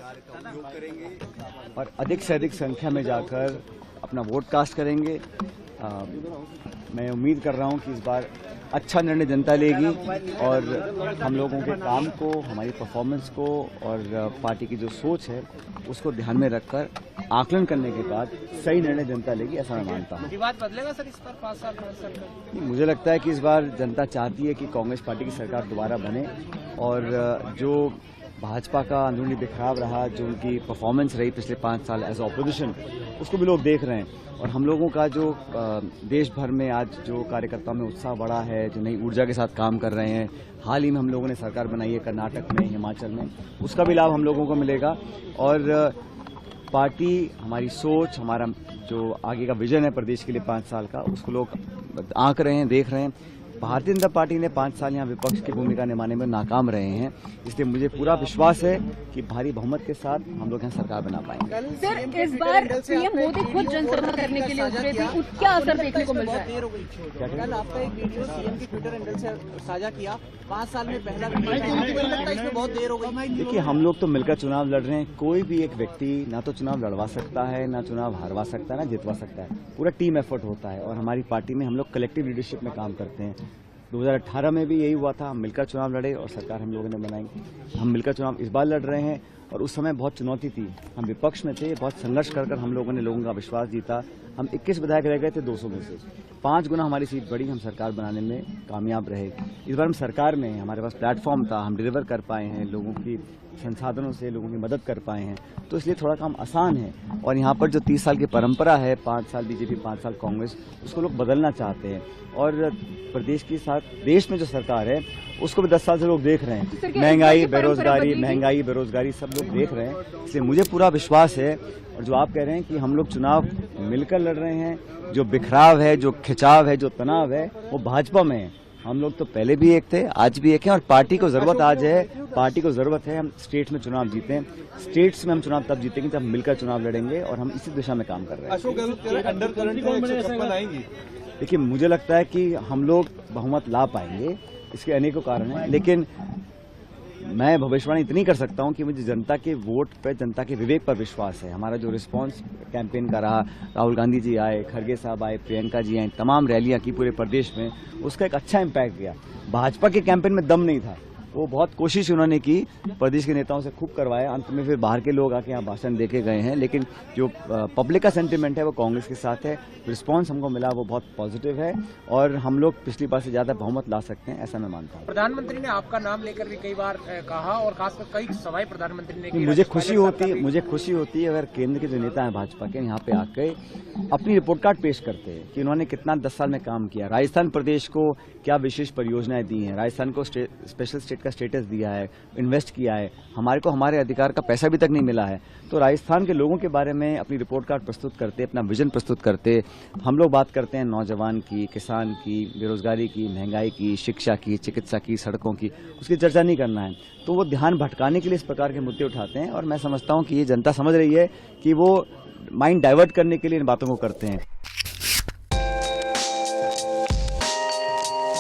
अधिकार का उपयोग करेंगे और अधिक से अधिक संख्या में जाकर अपना वोट कास्ट करेंगे। मैं उम्मीद कर रहा हूं कि इस बार अच्छा निर्णय जनता लेगी और हम लोगों के काम को, हमारी परफॉर्मेंस को और पार्टी की जो सोच है उसको ध्यान में रखकर आकलन करने के बाद सही निर्णय जनता लेगी, ऐसा मैं मानता हूँ। विवाद बदलेगा सर इस बार 5 साल सरकार? मुझे लगता है कि इस बार जनता चाहती है कि कांग्रेस पार्टी की सरकार दोबारा बने और जो भाजपा का अंदरूनी बिखराव रहा, जो उनकी परफॉर्मेंस रही पिछले 5 साल एज ऑपोजिशन, उसको भी लोग देख रहे हैं। और हम लोगों का जो देश भर में आज जो कार्यकर्ताओं में उत्साह बढ़ा है, जो नई ऊर्जा के साथ काम कर रहे हैं, हाल ही में हम लोगों ने सरकार बनाई है कर्नाटक में, हिमाचल में, उसका भी लाभ हम लोगों को मिलेगा। और पार्टी, हमारी सोच, हमारा जो आगे का विजन है प्रदेश के लिए 5 साल का, उसको लोग आंक रहे हैं, देख रहे हैं। भारतीय जनता पार्टी ने 5 साल यहाँ विपक्ष की भूमिका निभाने में नाकाम रहे हैं, इसलिए मुझे पूरा विश्वास है कि भारी बहुमत के साथ हम लोग यहाँ सरकार बना पाएंगे। सर, इस बार पीएम मोदी खुद जनसभा करने के लिए उतरे थे, क्या असर देखने को मिल रहा है? कल आपका एक वीडियो सीएम की ट्विटर हैंडल से साझा किया, 5 साल में पहला लगता है इसमें बहुत देर हो गई। देखिए, हम लोग तो मिलकर चुनाव लड़ रहे हैं। कोई भी एक व्यक्ति ना तो चुनाव लड़वा सकता है, ना चुनाव हारवा सकता है, ना जितवा सकता है। पूरा टीम एफर्ट होता है और हमारी पार्टी में हम लोग कलेक्टिव लीडरशिप में काम करते हैं। 2018 में भी यही हुआ था, हम मिलकर चुनाव लड़े और सरकार हम लोगों ने बनाई। हम मिलकर चुनाव इस बार लड़ रहे हैं और उस समय बहुत चुनौती थी, हम विपक्ष में थे, बहुत संघर्ष कर हम लोगों ने लोगों का विश्वास जीता। हम 21 विधायक रह गए थे 200 में से, 5 गुना हमारी सीट बढ़ी, हम सरकार बनाने में कामयाब रहे। इस बार हम सरकार में, हमारे पास प्लेटफॉर्म था, हम डिलीवर कर पाए हैं, लोगों की संसाधनों से लोगों की मदद कर पाए हैं, तो इसलिए थोड़ा काम आसान है। और यहाँ पर जो 30 साल की परंपरा है, 5 साल बीजेपी 5 साल कांग्रेस, उसको लोग बदलना चाहते हैं। और प्रदेश के साथ देश में जो सरकार है उसको भी 10 साल से लोग देख रहे हैं। महंगाई, बेरोजगारी सब लोग देख रहे हैं, इसलिए मुझे पूरा विश्वास है। और जो आप कह रहे हैं कि हम लोग चुनाव मिलकर लड़ रहे हैं, जो बिखराव है, जो खिंचाव है, जो तनाव है, वो भाजपा में है। हम लोग तो पहले भी एक थे, आज भी एक हैं और पार्टी को जरूरत आज है, पार्टी को जरूरत है हम स्टेट में चुनाव जीतें। स्टेट्स में हम चुनाव तब जीतेंगे जब मिलकर चुनाव लड़ेंगे और हम इसी दिशा में काम कर रहे हैं। अशोक गहलोत अंडर करंट 156 आएंगी। देखिए, मुझे लगता है कि हम लोग बहुमत ला पाएंगे, इसके अनेकों कारण हैं, लेकिन मैं भविष्यवाणी इतनी कर सकता हूं कि मुझे जनता के वोट पर, जनता के विवेक पर विश्वास है। हमारा जो रिस्पांस कैंपेन का रहा, राहुल गांधी जी आए, खड़गे साहब आए, प्रियंका जी आए, तमाम रैलियां की पूरे प्रदेश में, उसका एक अच्छा इम्पैक्ट गया। भाजपा के कैंपेन में दम नहीं था, वो बहुत कोशिश उन्होंने की, प्रदेश के नेताओं से खूब करवाया, अंत में फिर बाहर के लोग आके यहाँ भाषण देके गए हैं, लेकिन जो पब्लिक का सेंटिमेंट है वो कांग्रेस के साथ है। रिस्पांस हमको मिला वो बहुत पॉजिटिव है और हम लोग पिछली बार से ज्यादा बहुमत ला सकते हैं, ऐसा मैं मानता हूँ। प्रधानमंत्री ने आपका नाम लेकर भी कई बार कहा और खासकर कई सभाएं प्रधानमंत्री ने की। मुझे खुशी होती है अगर केंद्र के जो नेता हैं भाजपा के, यहाँ पे आके अपनी रिपोर्ट कार्ड पेश करते हैं कि उन्होंने कितना 10 साल में काम किया, राजस्थान प्रदेश को क्या विशेष परियोजनाएं दी हैं, राजस्थान को स्पेशल स्टेट का स्टेटस दिया है, इन्वेस्ट किया है, हमारे को हमारे अधिकार का पैसा भी तक नहीं मिला है। तो राजस्थान के लोगों के बारे में अपनी रिपोर्ट कार्ड प्रस्तुत करते, अपना विजन प्रस्तुत करते। हम लोग बात करते हैं नौजवान की, किसान की, बेरोजगारी की, महंगाई की, शिक्षा की, चिकित्सा की, सड़कों की, उसकी चर्चा नहीं करना है। तो वो ध्यान भटकाने के लिए इस प्रकार के मुद्दे उठाते हैं और मैं समझता हूँ कि ये जनता समझ रही है कि वो माइंड डाइवर्ट करने के लिए इन बातों को करते हैं।